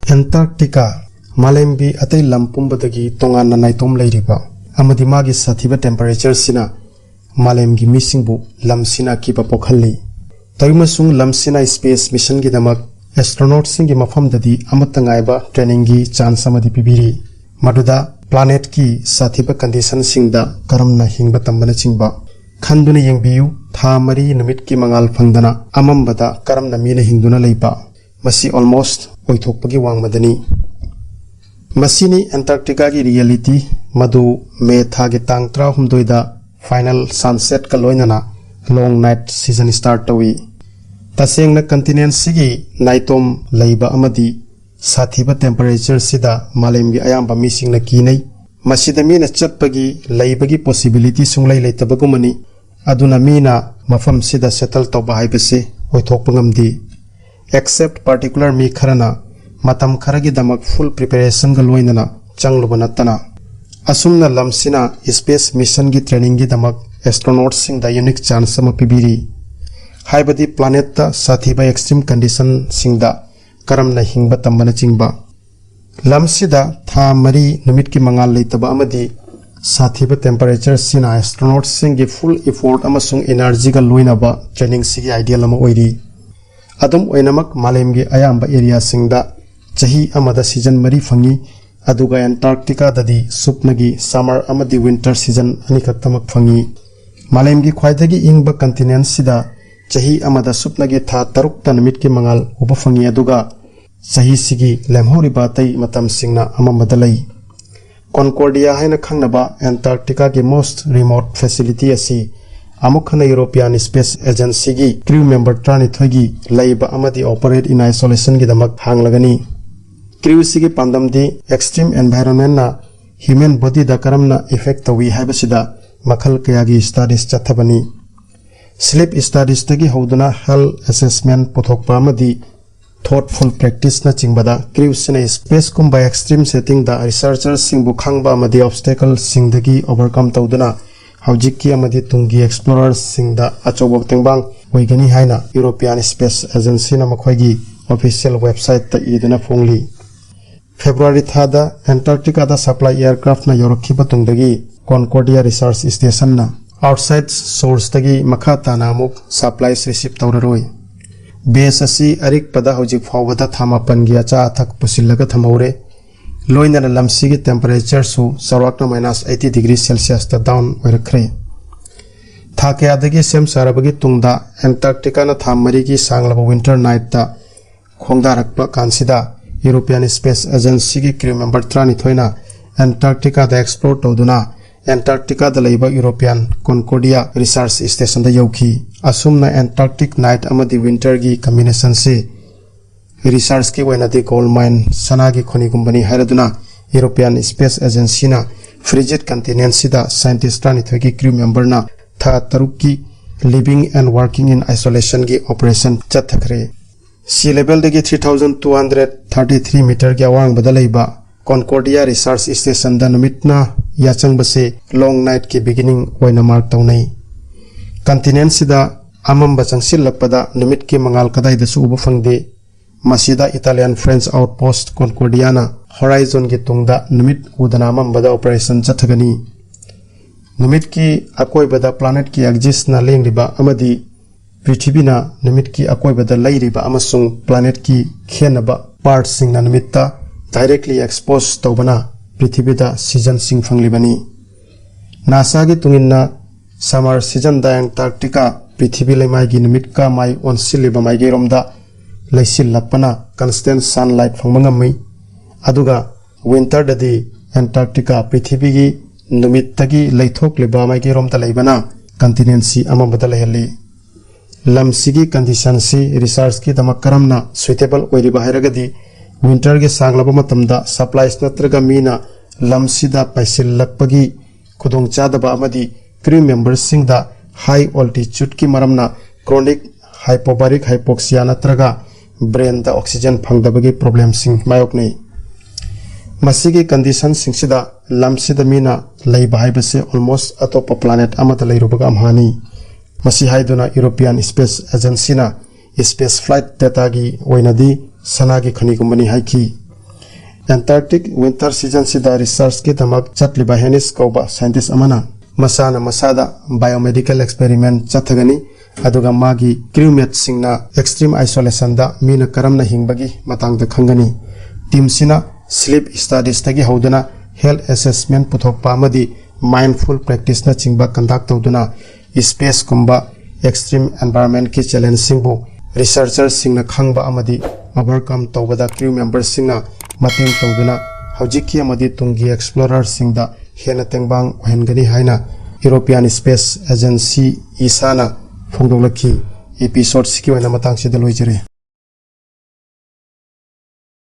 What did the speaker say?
Antarctica मालेम्बी अतै lump पुंबदगी तोंगान नाइतोम लैरिबा अमदि मागी साथिबा temperature सिना मालेम्गी मिसिंगबु लमसिना किबा पोखल्ली तैमसुंग लमसिना space mission की दमक एस्ट्रोनॉट सिंग मफमददी अमतंगाइबा ट्रेनिंग की चांस अमदि पिबिरी मदुदा प्लानेट की साथिबा कंडीशन सिंगदा करमना हिंगबा तंबना चिंगबा खंदुना यंगबियु था मरी नुमित की मंगाल फंगदना अममबदा करमना मीना हिंगदुना लैबा मसी ऑलमोस्ट ओइथोकपगी वांगमदनी मसीनी एंटार्क्टिका की रियलिटी मधु मे था के तांग 13 फाइनल सनसेट का लोइनना लॉन्ग नाइट सीजन स्टार्ट तवी तसेंगना कंटिनेंट सिगी नाइटोम लैबा अमदी साथिबा टेम्परेचर सिदा मालेमगी अयाम्बा मिसिंगना कीनै मसीदा मीना चटपगी लैबगी पॉसिबिलिटी सुंगलै लैतबगुमनी अदुना मीना मफम सिदा सेटल तौबा हाइबसे ओइथोकपा ngamdi एक्सेप्ट पर्टिकुलर मी खरना मतम खरगी दमक फुल प्रिपरेशन का लोइनना चंगलुब नत्तना असुमना लमसिना स्पेस मिशन की ट्रेनिंग की दमक एस्ट्रोनॉट सिंग द यूनिक चांस सम पिबिरी हाइबदी प्लानेट ता साथिबा एक्सट्रीम कंडीशन सिंग दा करमना हिंगबा तंबना चिंगबा लमसिदा था मरी नुमित की मंगाल लेतबा अमदी साथिबा टेम्परेचर सिना एस्ट्रोनॉट सिंग की फुल इफोर्ट अमसुंग एनर्जी का लोइनबा ट्रेनिंग सिगी आइडियल अमा ओइरी अदुम ओइनमक मालेमगी अयाम्बा एरिया सिंगदा चही अमदा सीजन मरी फंगी अदुगा एंटार्क्टिका ददी सुपनगी समर अमदी विंटर सीजन अनिखतमक फंगी मालेमगी ख्वाइदगी इंगबा कंटिनेंट सिदा चही अमदा सुपनगी था तरुक्ता नुमित की मंगाल उब फंगी अदुगा चही सिगी लेमहोरिबा तै मतम सिंगना अममदा लई कॉन्कोर्डिया हैना खंगनबा एंटार्क्टिका की मोस्ट रिमोट फैसिलिटी असि अमुखना यूरोपियन स्पेस एजेंसी की क्रू मेंबर 33 की लैबा अमदी ऑपरेट इन आइसोलेशन की दमक हांगलगनी क्रू सिगी पांदमदी एक्सट्रीम एनवायरनमेंट ना ह्यूमन बॉडी दा करमना इफेक्ट तवी हाइबसिदा मखल कयागी स्टडीज चथबनी स्लीप स्टडीज तगी होदना हेल्थ असेसमेंट पुथोकपा अमदी थॉटफुल प्रैक्टिस ना चिंगबदा क्रू सिना स्पेस कुंबा एक्सट्रीम सेटिंग दा रिसर्चर्स सिंगबु खांगबा अमदी ऑब्स्टेकल सिंगदगी ओवरकम तौदना हौजिकी अमदी Tungi explorers सिंगदा अचौबक तेंबांग ओइगनी हाइना European space agency ना मखोइगी ऑफिशियल वेबसाइट ता इदना फोंगली फेब्रुआरी थादा एंटार्क्टिका दा सप्लाई एयरक्राफ्ट ना योरखिबा तुंगदगी कॉन्कोर्डिया रिसर्च स्टेशन ना आउटसाइड सोर्स तगी मखा तानामुक सप्लाईस रिसीव तौररोय बेस असि अरिक पदा हौजिक फावबदा थामापन गी अचा अथक पुसिलगा थमौरे लोइनना लमसिगी टेम्परेचर सु सरवाकना -80 डिग्री सेल्सियस ता डाउन ओइरखरे थाकेयादगी सेम सारबगी तुंगदा एंटार्क्टिका ना थामरी की सांगलबा विंटर नाइट ता खोंगदारकपा कांसिदा यूरोपियन स्पेस एजेंसी की क्रू मेंबर 33 ना एंटार्क्टिका दा एक्सप्लोर तौदुना एंटार्क्टिका दा लैबा यूरोपियन कॉन्कोर्डिया रिसर्च स्टेशन दा यौखी असुमना एंटार्क्टिक नाइट अमदी विंटर की कॉम्बिनेशन से रिसर्च की वैनादी गोल्ड माइन सना की खनि गुंबनी हैरदुना यूरोपियन स्पेस एजेंसी ना फ्रिजिड कंटिनेंट सिदा साइंटिस्ट 33 की क्रू मेंबर ना था तरुक की living and working in isolation की ऑपरेशन चथखरे सी लेवल दगी 3233 मीटर की अवांग बदलैबा कॉन्कोर्डिया रिसर्च स्टेशन दा नुमितना याचंग बसे लॉन्ग नाइट की बिगिनिंग ओइना मार्क तौनै कंटिनेंट सिदा अमम बचंगसिल लपदा नुमित की मंगाल कदाई दसु उब फंगदे मसीदा इटालियन फ्रेंच आउटपोस्ट कॉन्कोर्डियाना होराइजन की तुंगदा नुमित उदना अममबदा ऑपरेशन चथगनी नुमित की अकोइबदा प्लानेट की एक्सिस ना लेंगरिबा अमदी पृथ्वीना नुमित की अकोइबदा लैरिबा अमसुंग प्लानेट की खेनबा पार्ट सिंगना नुमित्ता डायरेक्टली एक्सपोज तौबना पृथ्वीदा सीजन सिंग फंगलिबनी नासा की तुंगिना समर सीजन दा एंटार्क्टिका पृथ्वी लेमाई की नुमित का माई ओनसिलिबा माइगे रोमदा लैसिल लपना कंस्टेंट सनलाइट फंगमंगमई अदुगा विंटर ददी एंटार्क्टिका पृथ्वी की नुमित तगी लैथोकलिबा माइगे रोमदा लैबना कंटिनेंसी अमबदा लैहली लमसिगी कंडीशन सी रिसर्च की दमक करमना सुइटेबल ओइरिबा हैरगदी विंटर के सांगलबा मतमदा सप्लाईस नत्रगा मीना लमसिदा पैसिललपगी खुदोंगचादबा अमदी क्रू मेंबर्स सिंगदा हाई ऑल्टीट्यूड की मरमना क्रोनिक हाइपोबारिक हाइपोक्सिया नत्रगा ब्रेन दा ऑक्सीजन फंगदबगी प्रॉब्लम सिंग मायोकनै मसीगी कंडीशन सिंगसिदा लमसिदा मीना लैबा हाइबसे ऑलमोस्ट अतोप प्लानेट अमदा लैरुबगा अमहानी मसी हाइदुना यूरोपियन स्पेस एजेंसी ना स्पेस फ्लाइट डेटा की ओइनदी सना की खनि गुंबनी हाइकी एंटार्क्टिक विंटर सीजन सिदा रिसर्च की दमक चटलिबा हेनिस कौबा साइंटिस्ट अमना मसाना मसादा बायोमेडिकल एक्सपेरिमेंट चथगनी अदुगा मागी क्रूमेट सिंगना एक्सट्रीम आइसोलेशन दा मीना करमना हिंगबगी मतंग द खंगनी टीम सिना स्लीप स्टडीज तगी हौदना हेल्थ असेसमेंट पुथोकपा अमदी माइंडफुल प्रैक्टिस ना चिंगबा कंडक्ट तौदुना स्पेस कुंबा एक्सट्रीम एनवायरनमेंट की चैलेंज सिंगबु रिसर्चर सिंगना खंगबा अमदी ओवरकम तौबदा क्रू मेंबर्स सिंगना मतेंग तौदुना हौजिकी अमदी तुंगी एक्सप्लोरर सिंगदा हेना तेंगबांग ओहेनगनी हाइना यूरोपियन स्पेस एजेंसी ईसाना फोंदोलखी एपिसोड सिकी वना मतंग सिदा लोइजरे।